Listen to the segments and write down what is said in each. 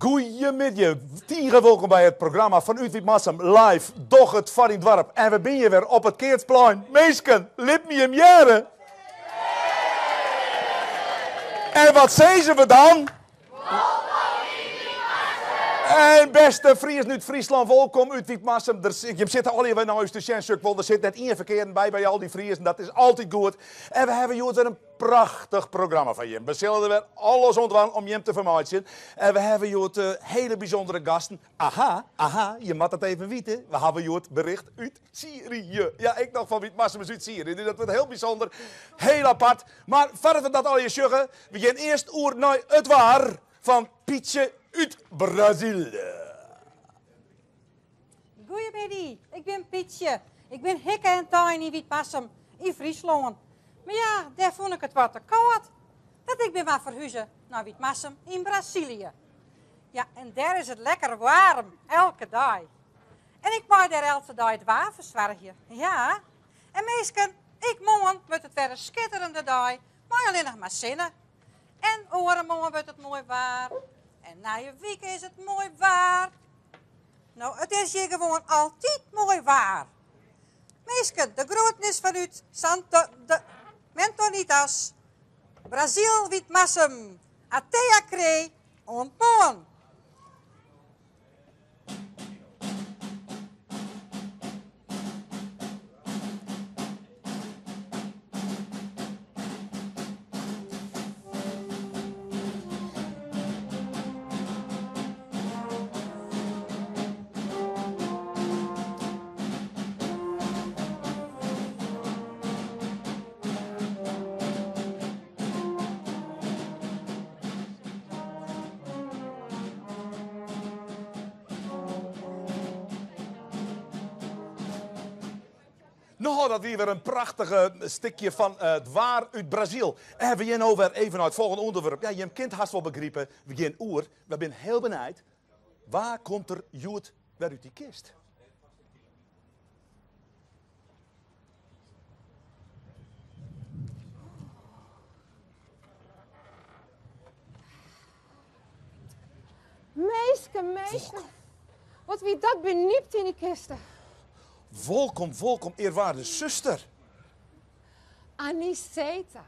Goeiemiddag, tieren welkom bij het programma van Utrecht Massum live, doch het van in het dorp. En we zijn hier weer op het Keertsplein. Meesken, lid me hem jaren. En wat zeggen we dan? En beste Fries uit Friesland, welkom Utrecht Massum. Je zit al hier naar huis te Sjensuk, want er zit net één verkeerd bij al die Friesen. Dat is altijd goed. En we hebben hier weer een prachtig programma van je. We zullen er weer alles ontwaan om je te vermaken. En we hebben hier hele bijzondere gasten. Aha, je moet het even weten. We hebben hier het bericht uit Syrië. Ja, ik nog van Utrecht Massum uit Syrië. Dat wordt heel bijzonder, heel apart. Maar verder we dat al je zeggen, we gaan eerst oer naar het waar van Pietje uit Brazilië. Goeiemiddag, ik ben Pietje. Ik ben hikke en tiny in Massum in Friesland. Maar ja, daar vond ik het wat te koud. Dat ik ben maar verhuizen naar Massum in Brazilië. Ja, en daar is het lekker warm, elke dag. En ik maak daar elke dag het water zwergen. Ja. En meestal, ik morgen wordt het weer een schitterende dag, maar alleen nog maar zinnen. En overmorgen wordt het mooi waar. En na je week is het mooi waar. Nou, het is hier gewoon altijd mooi waar. Meesken, de grootnis van u, Santo de Mentonitas, Brazil, Witmassum, Atea Cree, ontmoen. Nou, dat weer een prachtige stukje van het waar uit Brazil. En we gaan nou weer even naar het volgende onderwerp. Ja, je kent haast wel begrepen. We gaan oer. We zijn heel benieuwd. Waar komt er Joet weer uit die kist? Meeske. Wat wie dat beniept in die kisten. Welkom, eerwaarde zuster. Aniseta.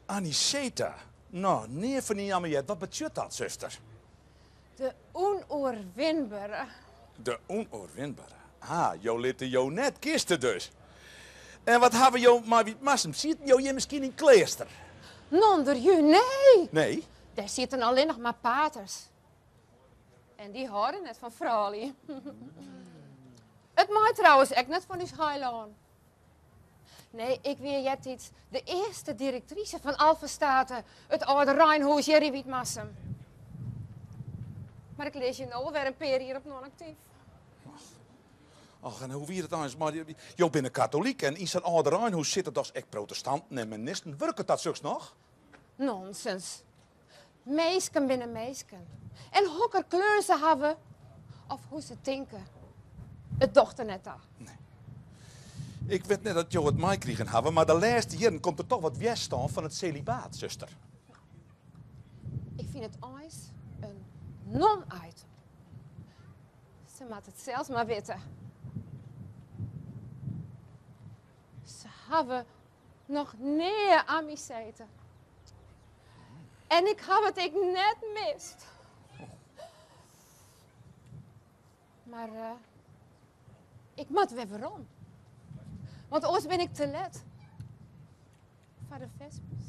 Aniseta. Nou, nee van die jammer. Wat betekent dat, zuster? De onoorwinbare. De onoorwinbare. Jou liet jou net kisten dus. En wat hebben jou maar wie massem? Ziet jou je misschien in kleester? Nonder je, nee. Nee? Daar zitten alleen nog maar paters. En die horen net van vrouwen. Het maakt trouwens echt net van die schijlaan. Nee, ik weer jet iets. De eerste directrice van Alphen Staten, het oude Rijnhuis hier in Witmassum. Maar ik lees je nou weer een peer hier op non-actief. Ach, en hoe wie het dan is, maar jou bent katholiek en in zijn oude Rijnhuis zitten dus echt protestanten en menisten. Werkt dat zulks nog? Nonsens. Meesken binnen meesken. En hokker kleur ze hebben, of hoe ze tinken. Het dochter net al. Nee. Ik weet net dat jou het mij kregen hebben, maar de laatste jaren komt er toch wat weerstand van het celibaat, zuster. Ik vind het ooit een non-item. Ze maakt het zelfs maar weten. Ze hebben nog neer aan mij zitten. En ik heb het ik net mist. Maar ik moet weer waarom. Want anders ben ik te let. Voor de vespers.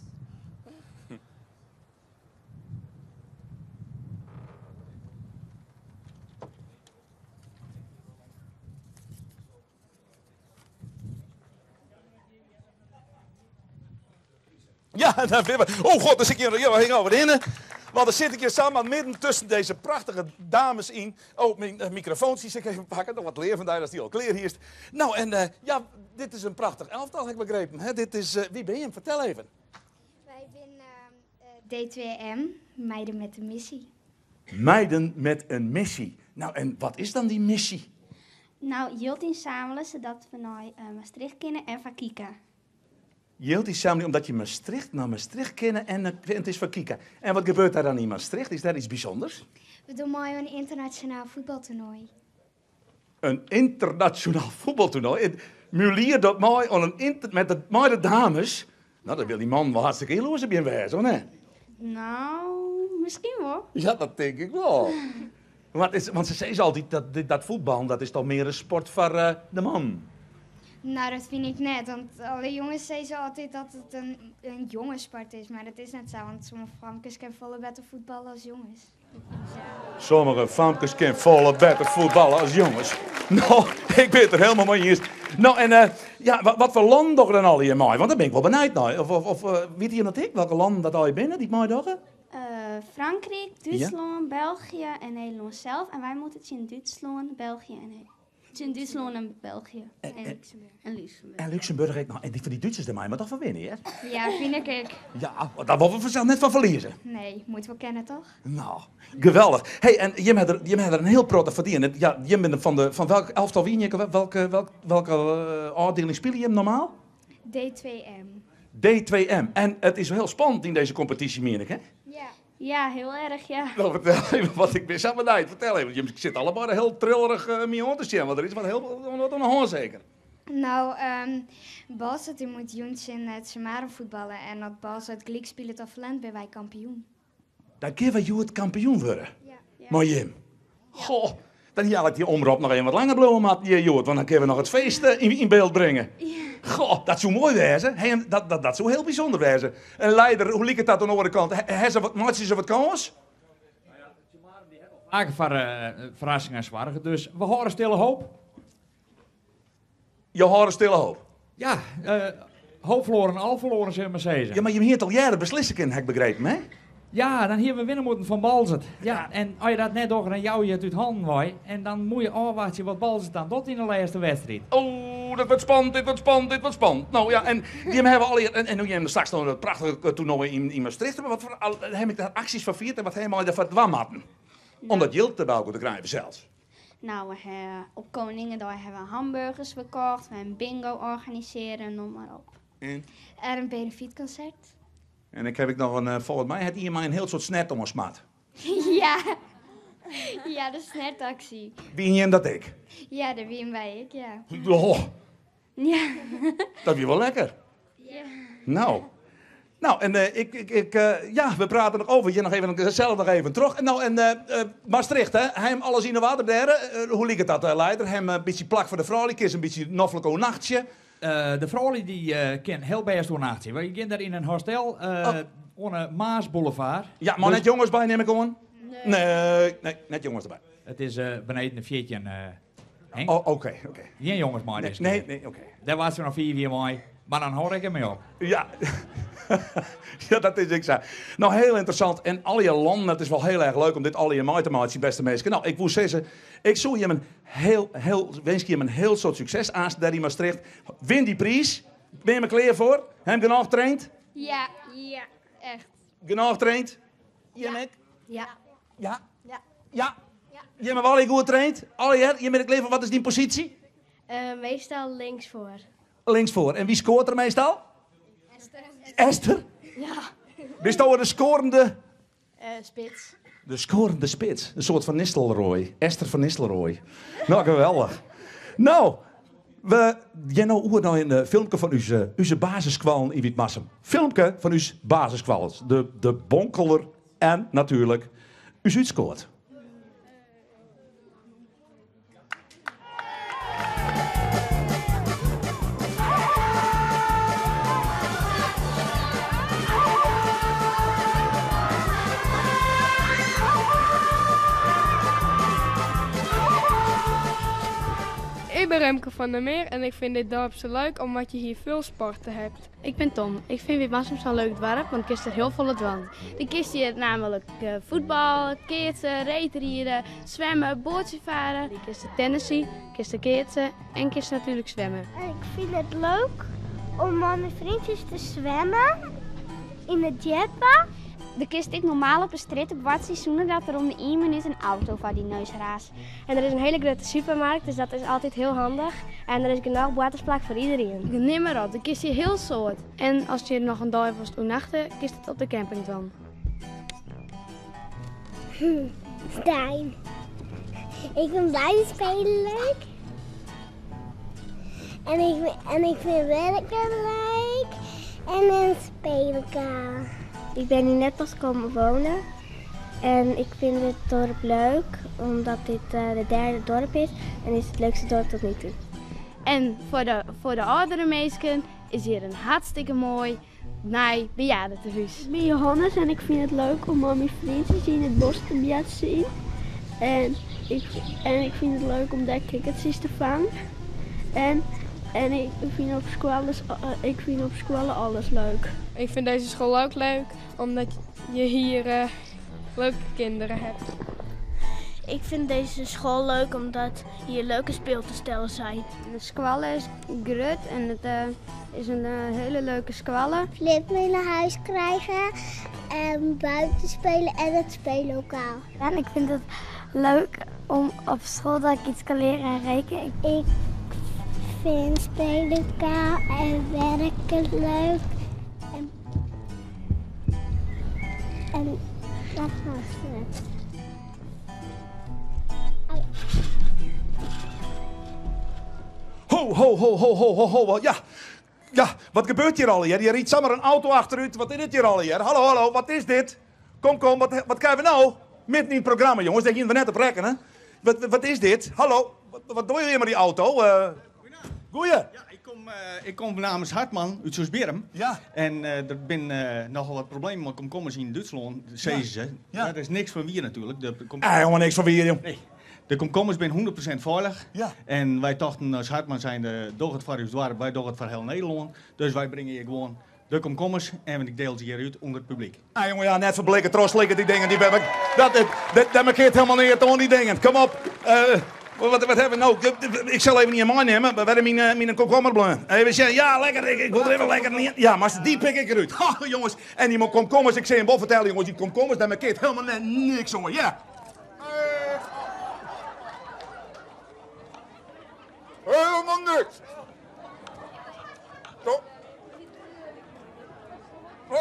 Ja, dan weer. Oh god, dan zit ik hier. Ja, we gaan over in. Want dan zit ik hier samen midden tussen deze prachtige dames in. Oh, mijn microfoon zie ik even pakken. Nog wat leer vandaar als die al kleer hier is. Nou, en ja, dit is een prachtig elftal, heb ik begrepen. Hè? Dit is, wie ben je? Vertel even. Wij zijn D2M, Meiden met een Missie. Meiden met een missie. Nou, en wat is dan die missie? Nou, Jult inzamelen zodat we naar Maastricht kunnen en Vakika. Je hield die samen omdat je naar Maastricht kennen en het is van Kika. En wat gebeurt daar dan in Maastricht? Is daar iets bijzonders? We doen mooi een internationaal voetbaltoernooi. Een internationaal voetbaltoernooi. Mulier dat mooi met de dames. Nou, dat wil die man wel hartstikke jaloers op je wezen, hoor, nee? Nou, misschien wel. Ja, dat denk ik wel. Want ze zeggen altijd dat voetbal, dat is toch meer een sport voor de man. Nou, dat vind ik net, want alle jongens zeggen altijd dat het een jongenssport is, maar dat is net zo, want sommige vrouwtjes kunnen volle beter voetballen als jongens. Sommige famkes kunnen volle beter voetballen als jongens. Nou, ik ben het er helemaal mee eens. Nou, en wat voor land toch dan al hier mooi? Want daar ben ik wel benieuwd naar. Of weet je dat ik? Welke landen dat al je binnen, die mooi doggen? Frankrijk, Duitsland, België en Nederland zelf. En wij moeten het in Duitsland, België en in Duitsland en België. En Luxemburg. En Luxemburg, nou, en die van die Duitsers er mij maar toch van winnen, hè? Ja, vind ik. Ja, daar willen we vanzelf net van verliezen. Nee, moeten we kennen toch? Nou, geweldig. Hey, en je hebt er een heel protte verdienen. Ja, je bent van welk elftal wien je? Welke afdeling speel je hem normaal? D2M. D2M. En het is wel heel spannend in deze competitie, meen ik, hè? Ja. Ja, heel erg, ja. Nou, vertel even wat ik mis aan mijn tijd. Vertel even. Je zit allemaal heel trillerig mee aan te zien, want er is wat aan de hand zeker. Nou, Balzat die moet jongens in het Samaren voetballen en dat Balzat gelijk spelen tot Vlaand ben wij kampioen. Dan kunnen we het kampioen worden. Ja. Maar Jim, goh, dan zal ik die omroep nog even wat langer bloemen, want dan kunnen we nog het feest in beeld brengen. Ja. Goh, dat zou mooi wezen. Hey, dat zou heel bijzonder wezen. En leider, hoe liep het dat aan de andere kant? Maakt ze wat kans? Vaker voor verrassingen en zwargen, dus we horen stille hoop. Je hoort stille hoop. Ja, hoop verloren, al verloren, zullen we maar zeggen. Ja, maar je hebt al jaren beslissen kunnen, heb ik begrepen, hè? Ja, dan hebben we winnen moeten van Balzet. Ja, en als je dat net door en jou je het uit handen waait, en dan moet je afwachten wat Balzet dan tot in de laatste wedstrijd. Oh, dat wordt spannend, dit wordt spannend. Nou ja, en die hebben we al eerder, en nu hebben we straks nog een prachtige toernooi in Maastricht. Maar wat voor heb ik daar acties van vierd en wat helemaal ervan dwammatten? Om dat geld te bouwen te krijgen zelfs. Nou, we hebben op Koningendag hebben we hamburgers verkocht, we hebben bingo organiseren, noem maar op. Er een benefietconcert. En ik heb nog volgens mij had iemand een heel soort snet om ons maat. Ja. Ja, de snertactie. Wie je dat ik? Ja, daar wien wij ik, ja. Oh, Ja. dat is wel lekker. Ja. Nou, en we praten nog over. Je nog even zelf nog even terug. En Maastricht, hè? Hij alles in de water daar. Hoe liep het dat, leider? Hem een beetje plak voor de vrouw, een beetje noffelijk een nachtje. De vrouw die kent heel best door nachtje. We gaan daar in een hostel op een Maasboulevard. Ja, maar Dus net jongens bij, neem ik gewoon? Nee, net jongens erbij. het is beneden een veertje. Henk? Oh, oké. Geen jongens maar deze keer. Nee, oké. Daar was er nog 4 mooi. Maar dan hoor ik ermee op. Ja. Ja, dat is ik zo. Nou, heel interessant. En al je landen, het is wel heel erg leuk om dit al je mee te maken, beste mensen. Nou, ik moet zeggen, ik zou je wens je hem een heel soort succes aan daar in Maastricht. Win die prijs. Ben je me klaar voor? Hem genoeg getraind? Ja, echt. Genoeg getraind? Jemmek? Ja. Ja? Ja. Ja? Je bent wel heel goed getraind? Je bent klaar voor, wat is die positie? Meestal links voor. Links voor. En wie scoort er meestal? Esther? Ja. Bist je de scorende... Spits. De scorende spits. Een soort van Nistelrooy. Esther van Nistelrooy. Nou, geweldig. Nou, jij nou in een filmpje van uw basiskwallen in Witmassum. Filmpje van uw basiskwallen. De bonkeler en natuurlijk uw uitscoort. Ik ben Remke van der Meer en ik vind dit dorp zo leuk omdat je hier veel sporten hebt. Ik ben Tom. Ik vind Witmassum zo'n leuk dorp, want ik er heel veel het wand. Dan kiest je namelijk voetbal, keerten, reetrieden, zwemmen, bootje varen. Je kiest tennissen, kiest keerten en kiest natuurlijk zwemmen. Ik vind het leuk om met mijn vriendjes te zwemmen in het jetpack De kist ik normaal op een strit op wat zonder dat er om de 1 minuut een auto voor die neus raast. En er is een hele grote supermarkt, dus dat is altijd heel handig. En er is genoeg watersplak voor iedereen. Je neemt maar op, de kist hier heel soort. En als je nog een dag hebt was overnachten, kist het op de camping dan. Stijn. Ik vind buiten spelen leuk. En ik vind werken leuk. En een speelkamer. Ik ben hier net pas komen wonen. En ik vind het dorp leuk, omdat dit de 3e dorp is. En is het leukste dorp tot nu toe. En voor de oudere mensen is hier een hartstikke mooi bejaardentehuis. Ik ben Johannes en ik vind het leuk om al mijn vriendjes in het bos te zien. En ik vind het leuk om daar kikkertjes te vangen. En ik vind op school alles leuk. Ik vind deze school ook leuk, omdat je hier leuke kinderen hebt. Ik vind deze school leuk omdat hier leuke speeltoestellen zijn. De squalle is groot en het is een hele leuke squalle. Flip mee naar huis krijgen en buiten spelen en het speellokaal. En ik vind het leuk om op school dat ik iets kan leren en rekenen. Ik vind speellokaal en werken leuk. En dat was het. Ho, ho, ho, ho, ho, ho, ho. Ja, wat gebeurt hier al hier? Je riet zomaar een auto achteruit. Wat is dit hier al hier? Hallo, hallo, wat is dit? Kom, wat krijgen we nou? Midden in het programma, jongens. Dat je net op rekken, hè? Wat is dit? Hallo, wat doe je hier met die auto? Goeie. Ja, ik kom namens Hartman uit Soesberm. Ja. En er zijn nogal wat problemen met komkommers in Duitsland, zeggen ze. Ja. Dat is niks van wie natuurlijk. Helemaal niks van wie, joh. Nee. De komkommers zijn 100% veilig. Ja. En wij dachten als Hartman zijn door het voor ons dorp, wij door het voor heel Nederland. Dus wij brengen hier gewoon de komkommers en ik deel ze hier uit onder het publiek. Jongen, ja, net verblikken, trotslikken die dingen. Dat markeert helemaal niet aan die dingen. Kom op. Wat hebben we nou? Ik zal even niet in mij nemen. We hebben mijn komkommerbloem. Even zeggen, ja, lekker. Ik wil er even lekker niet. Ja, maar die pik ik eruit. Oh, jongens. En die komkommers, ik zei hem wel vertellen, jongens, die komkommers, dat markeert helemaal net niks, jongen. Ja. Helemaal niks. Zo. Go,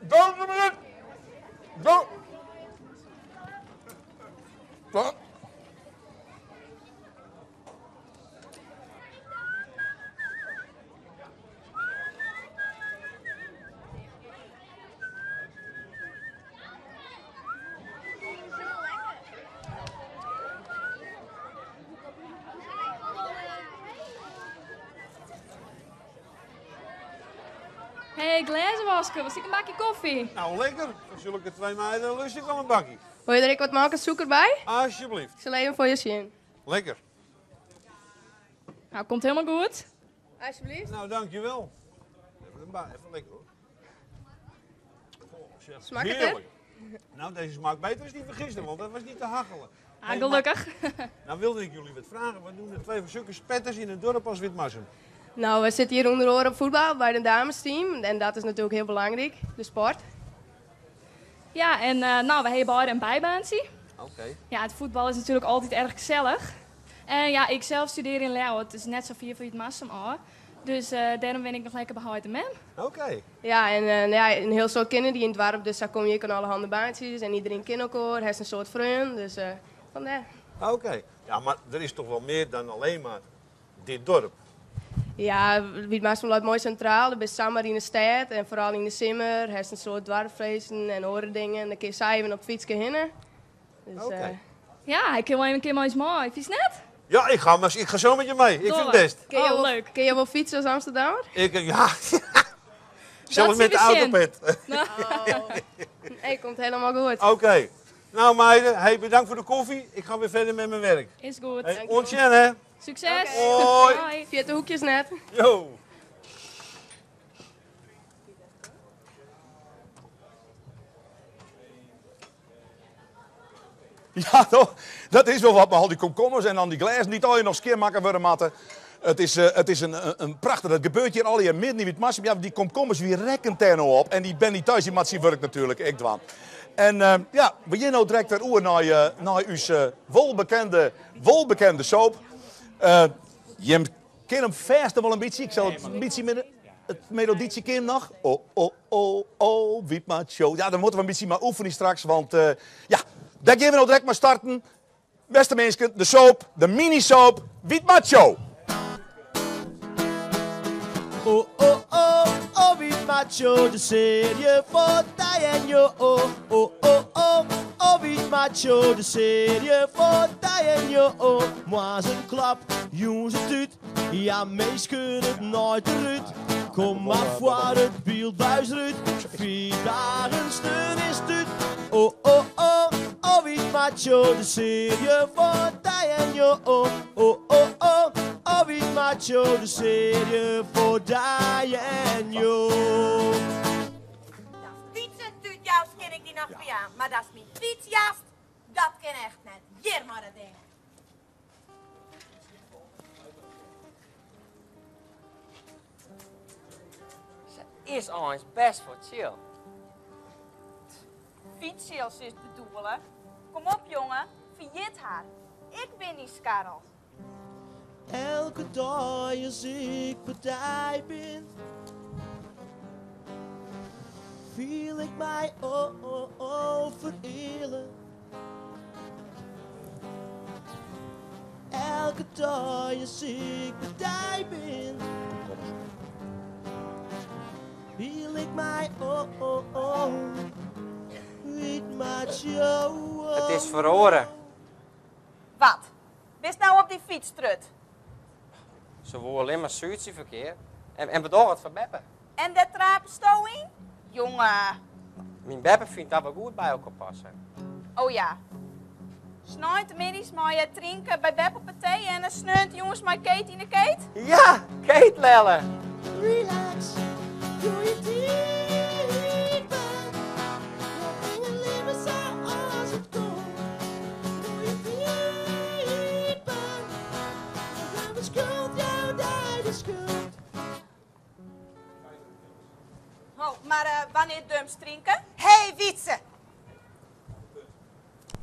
go. Zo. Hey, glazenwasker, was ik een bakje koffie? Nou, lekker. Dan zullen ik de 2 meiden lust ik wel een bakje. Wil je er wat melkzoeker bij? Alsjeblieft. Ik zal even voor je zien. Lekker. Nou, komt helemaal goed. Alsjeblieft. Nou, dankjewel. Even lekker hoor. Smaakt het, heerlijk. Nou, deze smaakt beter als die van gisteren, want dat was niet te hachelen. Ah, gelukkig. Nou wilde ik jullie wat vragen. Wat doen er 2 van zulke spetters in een dorp als Witmarsum? Nou, we zitten hier onder oren op voetbal bij een damesteam. En dat is natuurlijk heel belangrijk, de sport. Ja, en we hebben beide een bijbaantje. Oké. Ja, het voetbal is natuurlijk altijd erg gezellig. En ja, ik zelf studeer in Leeuwen, het is net zo ver voor het Massum al. Dus daarom ben ik nog lekker bij hem. Oké. Ja, en een heel soort kinderen die in het dorp, dus daar kom je in alle handen baantjes. En iedereen kent elkaar, heeft een soort vriend, dus vandaar. Oké. Ja, maar er is toch wel meer dan alleen maar dit dorp. Ja, Witmarsum loopt mooi centraal. Er is samen in de stad en vooral in de simmer. Er is een soort dwarfvleesen en andere dingen. En dan kun je samen op de fiets heen. Dus, Ja, ik wil wel een keer maar eens mooi. Vind je het net? Ja, ik ga zo met je mee. Ik vind het best. Leuk. Kun je wel fietsen als Amsterdammer? Ja. Zelfs met de autopet. Nee, komt helemaal goed. Oké. Nou meiden, hey, bedankt voor de koffie. Ik ga weer verder met mijn werk. Is goed. Hey, ontjen hè. Succes. Hoi. Hoi. Via de hoekjes net. Yo. Ja, toch? Dat is wel wat met al die komkommers en dan die glazen die al je nog skeer maken worden matten. Het is een prachtig. Dat gebeurt hier al hier midden in het Massum. Ja, die komkommers wie rekken daar nou op. En die ben niet thuis, die mat zien werk natuurlijk. Ik dwan. En ja, we gaan nou direct weer oer naar uw welbekende soap. Je kent hem vast wel een beetje. Ik zal het een beetje met het melodietje ken nog. Oh, oh, oh, oh, Wiedma Show. Ja, dan moeten we een beetje maar oefenen straks. Want ja, daar gaan we nou direct maar starten. Beste mensen, de soap, de mini-soap, Wiedma Show. Oh, oh, oh, oh, Wiedma Show, de serie voor die en jo. Oh, oh, oh, oh, oh, Wiedma Show, de serie voor die en jo. Oh, maar een klap, jongens het uit. Ja, meest kunnen het nooit eruit. Kom maar voor het beeldbuis eruit. 4 dagen steun is het uit. Oh, oh, oh, oh, Wiedma Show, de serie voor die en jo. Oh, oh, oh, oh, oh, Wiedma Show, de serie voor die en jo. Fietsen doet jou, ken ik die nog bij aan. Maar dat is mijn fietsjas, dat ken echt net. Hier maar dat ding. Ze is ons best voor chill. Fietsjas is bedoelen. Kom op jongen, verjit haar. Ik ben die skarrel. Elke dag als ik partij ben, viel ik mij vereerlijk. Elke dag als ik partij ben, viel ik mij Wiedma Show. Het is verhoren. Wat? Bist nou op die fiets trut? Ze woorden alleen maar Zuidse-verkeer. En bedoel het van Beppe. En dat trapenstooing? Jongen. Mijn Beppe vindt dat we goed bij elkaar passen. Oh ja. Snijdt de middags maar je drinken bij Beppe partij en dan sneunt jongens maar Kate in de Kate? Ja, Kate Lelle. Relax, doe je diepen. Je dingen leven zoals het komt. Doe je diepen. Je hebt een schuld, jouw tijd is schuld. Oh, maar wanneer dumps drinken? Hé, Wietse!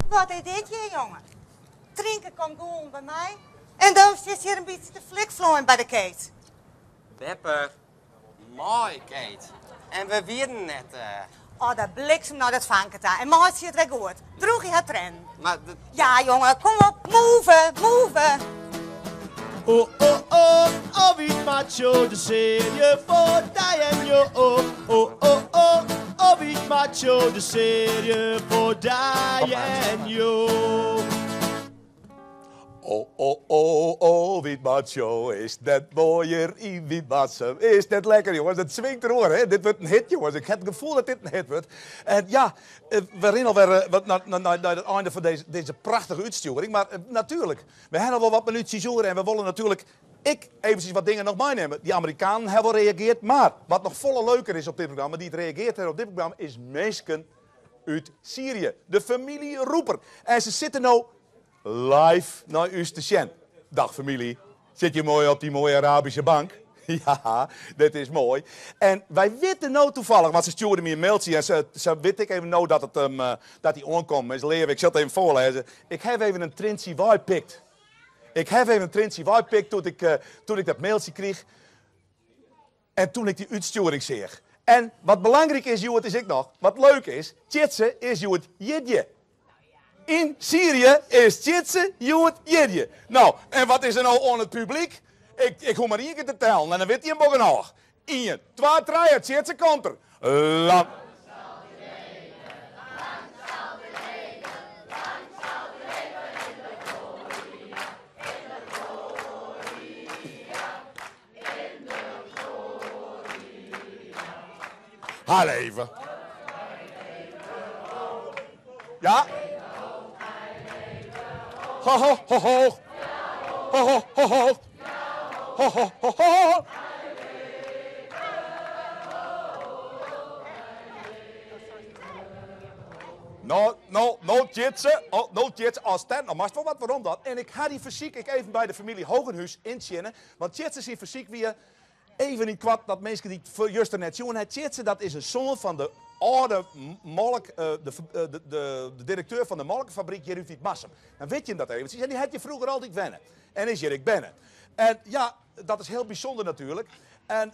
Wat is dit hier, jongen? Drinken kan gewoon bij mij. En dan zit hier een beetje te flikvlooien bij de Kate. Beppe, mooi Kate. En we wierden net. Oh, dat bliksem nou dat vanket daar. En maat zit het goed. Droeg je het tren. Maar ja, jongen, kom op. Move, move. Oh, oh, oh, oh, Wiedma Show, de serie voor die en jo. Oh, oh, oh, oh, oh, Wiedma Show, de serie voor die en jo. Oh, oh, oh, oh, Wiedma Show, is dat mooier in Wiedmassum. Is dat lekker, jongens? Dat swingt er hoor, hè? Dit wordt een hit, jongens. Ik heb het gevoel dat dit een hit wordt. En ja, we rennen alweer naar het einde van deze prachtige uitsturing. Maar natuurlijk, we hebben al wel wat minuutjes horen en we willen natuurlijk eventjes wat dingen nog meenemen. Die Amerikanen hebben wel gereageerd, maar wat nog volle leuker is op dit programma, die het reageert hebben op dit programma, is mensen uit Syrië. De familie Roeper. En ze zitten nou live naar u te zien. Dag familie, zit je mooi op die mooie Arabische bank? Ja, dit is mooi. En wij weten nou toevallig, want ze stuurden me een mailtje en ze weet ik even nou dat hij aankomt. En ze leren, ik zal het even voorlezen. Ik heb even een Trinity Wild pikt. Toen ik dat mailtje kreeg. En toen ik die uitsturing zeg. En wat belangrijk is, Joet, is ik nog. Wat leuk is, Tjitse is Joet Jidje. In Syrië is Tjitse Joet Jidje. Nou, en wat is er nou aan het publiek? Ik hoef maar 1 keer te tellen en dan weet hij een bogen nog. 1, 2, 3, Tjitse komt er. Lang. Haal even. Ja? Ho, ho, ho, ho. Ho, ho, ho, ho. Ho, ho, ho, ho. Nou, Tjitse. Nou, Tjitse. Als ten, nou, maar wat, waarom dat? En ik had die fysiek even bij de familie Hogenhuis inzinnen. Want Tjitse is die fysiek weer even niet kwad dat mensen die het juist net zien. Tjitse, dat is een zoon van de oude molk, de directeur van de molkenfabriek Jeruvit Massum. Dan weet je dat eventjes. En die had je vroeger altijd wennen. En is Erik Bennen. En ja, dat is heel bijzonder natuurlijk. En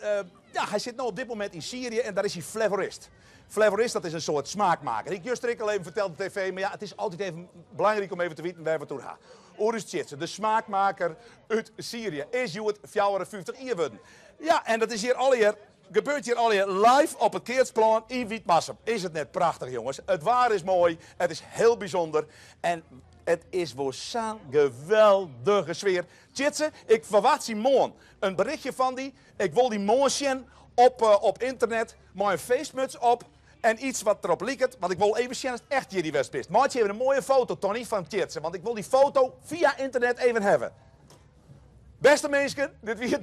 ja, hij zit nu op dit moment in Syrië en daar is hij flavorist. Flavorist, dat is een soort smaakmaker. Ik juist al even verteld op tv, maar ja, het is altijd even belangrijk om even te weten waar we toe gaan. Oris Tjitse, de smaakmaker uit Syrië, is je het 54 jaar worden. Ja, en dat is hier alweer, gebeurt hier alweer live op het Keertsplan in Witmassum. Is het net prachtig, jongens? Het waar is mooi, het is heel bijzonder en het is voor zo'n geweldige sfeer. Tjitse, ik verwacht Simon een berichtje van die. Ik wil die mooi zien op internet, met een feestmuts op. En iets wat erop lijkt, want ik wil even zien als het echt jullie West is. Maatje heeft een mooie foto, Tony, van Tjitse. Want ik wil die foto via internet even hebben. Beste mensen, dit wie het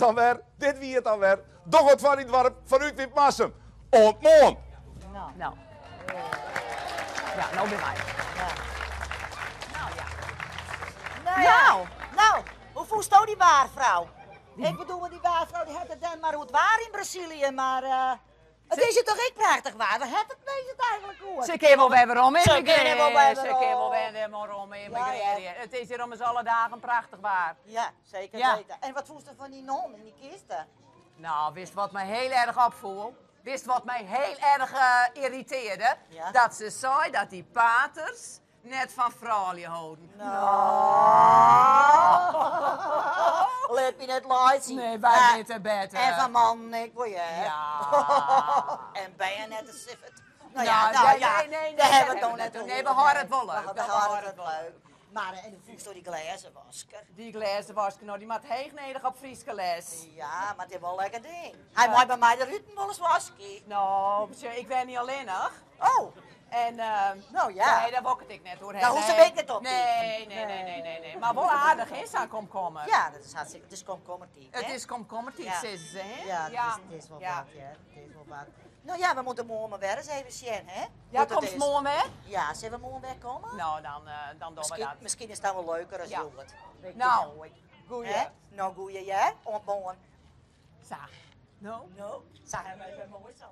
dan weer. Doch wat van die dorp van Witmassum. Ontmoen. Nou. Ja, nou bij mij. Nou, hoe voelt jou die waarvrouw? Ik bedoel, die waarvrouw die had het dan maar goed waar in Brazilië, maar het is het toch echt prachtig waar? Waar had het meisje het eigenlijk gehoord? Ze keer wel weer waarom Ze keer wel weer waarom immigreren. Het is hier om eens alle dagen prachtig waar. Ja, zeker weten. En wat voelt er van die non in die kisten? Nou, wist wat mij heel erg opvoel? Wist wat mij heel erg irriteerde? Ja? Dat ze zei dat die paters net van vrouwen houden. Let me net light zien. Nee, wij weten beter. En van man, ik wil je. Ja. En ben je net een siffert? Nee, daar hebben we het nog net over. Nee, we horen het wel leuk. We horen het leuk. Maar en hoe voelt door die glazenwasker? Die glazenwasker, nou, die maakt heegnedig op Fries les. Ja, maar het is wel een lekker ding. Hij mag bij mij de ruiten wel eens wasken. Nou, ik ben niet alleen nog. Oh. En, nou ja. Nee, daar wokkert ik net hoor. Daar hoeft ze het op. Nee. Maar wel aardig is aan komkommer. Ja, dat is hartstikke. Het is komkommertijd. Het is komkommertijd, ja. zeggen ze, hè? Ja, het is wel wat, ja. Het is wel wat. Nou ja, we moeten morgen weer eens even zien, hè? Ja, komt morgen weer? Ja, zullen we morgen weer komen? Nou, dan doen we dat. Misschien is dat wel leuker als Hilbert. Nou, goeie. Nou, goeie, ja? Ontmoen. Zo. Nou? Nou, zijn wij weer mooi zo.